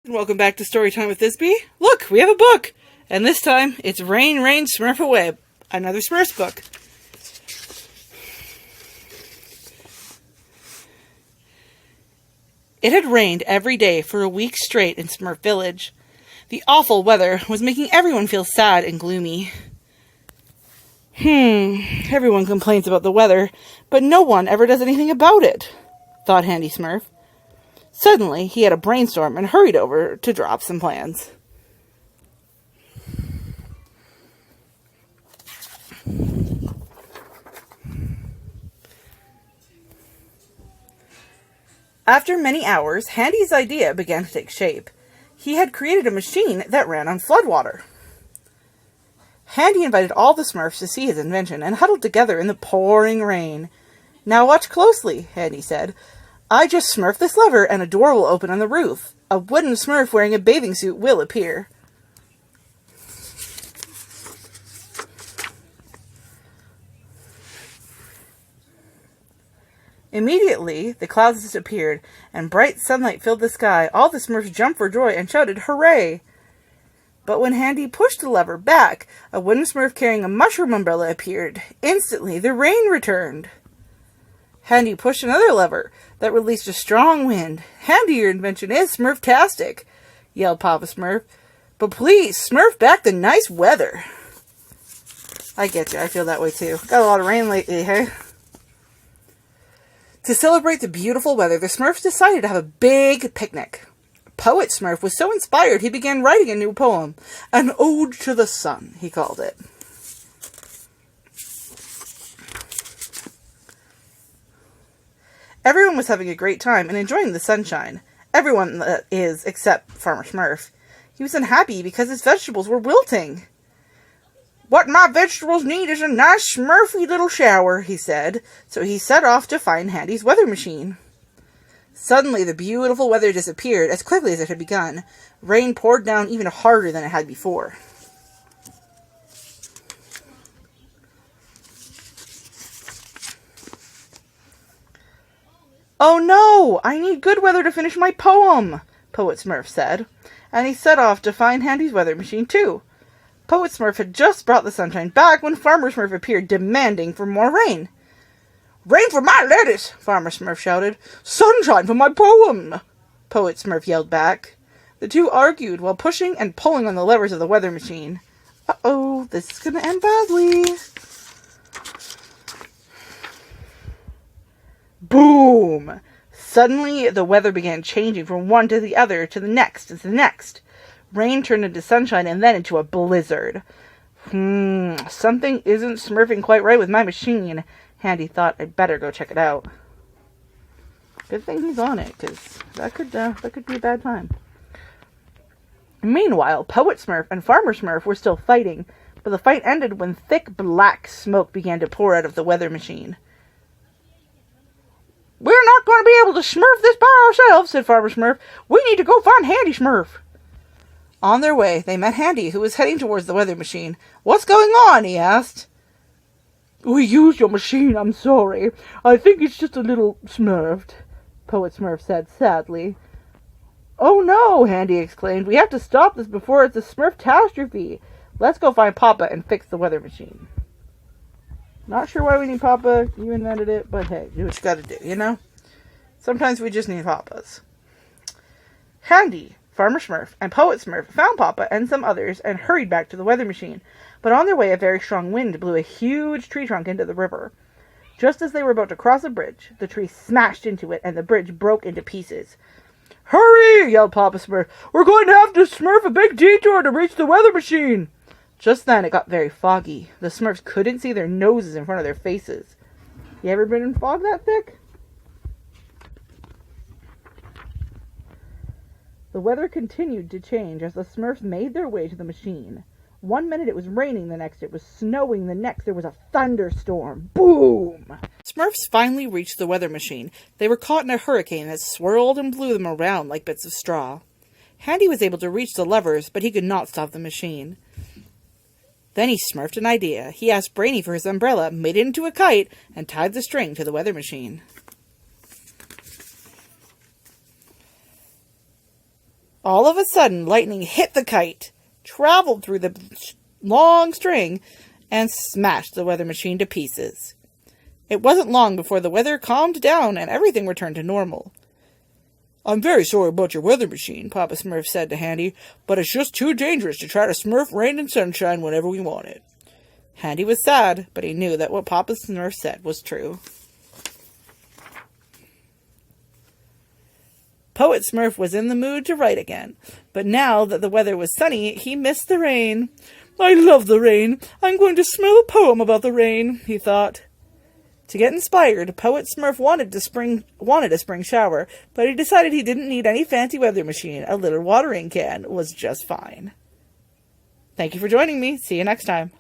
And welcome back to Storytime with Thisbe. Look, we have a book! And this time, it's Rain, Rain, Smurf Away. Another Smurfs book. It had rained every day for a week straight in Smurf Village. The awful weather was making everyone feel sad and gloomy. Everyone complains about the weather, but no one ever does anything about it, thought Handy Smurf. Suddenly, he had a brainstorm and hurried over to draw up some plans. After many hours, Handy's idea began to take shape. He had created a machine that ran on floodwater. Handy invited all the Smurfs to see his invention and huddled together in the pouring rain. "Now watch closely," Handy said. "I just smurf this lever and a door will open on the roof. A wooden Smurf wearing a bathing suit will appear." Immediately, the clouds disappeared, and bright sunlight filled the sky. All the Smurfs jumped for joy and shouted, "Hooray!" But when Handy pushed the lever back, a wooden Smurf carrying a mushroom umbrella appeared. Instantly, the rain returned. Handy pushed another lever that released a strong wind. "Handy, your invention is Smurftastic," yelled Papa Smurf. "But please, Smurf back the nice weather." I get you. I feel that way too. Got a lot of rain lately, hey? To celebrate the beautiful weather, the Smurfs decided to have a big picnic. Poet Smurf was so inspired he began writing a new poem. "An Ode to the Sun," he called it. Everyone was having a great time and enjoying the sunshine. Everyone, that is, except Farmer Smurf. He was unhappy because his vegetables were wilting. "What my vegetables need is a nice Smurfy little shower," he said, so he set off to find Handy's weather machine. Suddenly, the beautiful weather disappeared as quickly as it had begun. Rain poured down even harder than it had before. "Oh no! I need good weather to finish my poem," Poet Smurf said, and he set off to find Handy's weather machine too. Poet Smurf had just brought the sunshine back when Farmer Smurf appeared, demanding for more rain. "Rain for my lettuce!" Farmer Smurf shouted. "Sunshine for my poem!" Poet Smurf yelled back. The two argued while pushing and pulling on the levers of the weather machine. Uh-oh, this is going to end badly. Boom! Suddenly, the weather began changing from one to the other, to the next, to the next. Rain turned into sunshine and then into a blizzard. Something isn't smurfing quite right with my machine. Handy thought, "I'd better go check it out." Good thing he's on it, because that could be a bad time. Meanwhile, Poet Smurf and Farmer Smurf were still fighting, but the fight ended when thick black smoke began to pour out of the weather machine. "We're not going to be able to smurf this by ourselves," said Farmer Smurf. "We need to go find Handy Smurf." On their way, they met Handy, who was heading towards the weather machine. "What's going on?" he asked. "We used your machine, I'm sorry. I think it's just a little smurfed," Poet Smurf said sadly. "Oh no," Handy exclaimed. "We have to stop this before it's a Smurf-tastrophe. Let's go find Papa and fix the weather machine." Not sure why we need Papa. You invented it, but hey, do what you gotta do, you know? Sometimes we just need Papas. Handy, Farmer Smurf, and Poet Smurf found Papa and some others and hurried back to the weather machine. But on their way, a very strong wind blew a huge tree trunk into the river. Just as they were about to cross a bridge, the tree smashed into it and the bridge broke into pieces. "Hurry!" yelled Papa Smurf. "We're going to have to smurf a big detour to reach the weather machine." Just then, it got very foggy. The Smurfs couldn't see their noses in front of their faces. You ever been in fog that thick? The weather continued to change as the Smurfs made their way to the machine. One minute it was raining, the next it was snowing, the next there was a thunderstorm. Boom! Smurfs finally reached the weather machine. They were caught in a hurricane that swirled and blew them around like bits of straw. Handy was able to reach the levers, but he could not stop the machine. Then he smurfed an idea. He asked Brainy for his umbrella, made it into a kite, and tied the string to the weather machine. All of a sudden, lightning hit the kite, traveled through the long string, and smashed the weather machine to pieces. It wasn't long before the weather calmed down and everything returned to normal. "I'm very sorry about your weather machine," Papa Smurf said to Handy, "but it's just too dangerous to try to smurf rain and sunshine whenever we want it." Handy was sad, but he knew that what Papa Smurf said was true. Poet Smurf was in the mood to write again, but now that the weather was sunny, he missed the rain. "I love the rain. I'm going to smell a poem about the rain," he thought. To get inspired, Poet Smurf wanted a spring shower, but he decided he didn't need any fancy weather machine. A little watering can was just fine. Thank you for joining me. See you next time.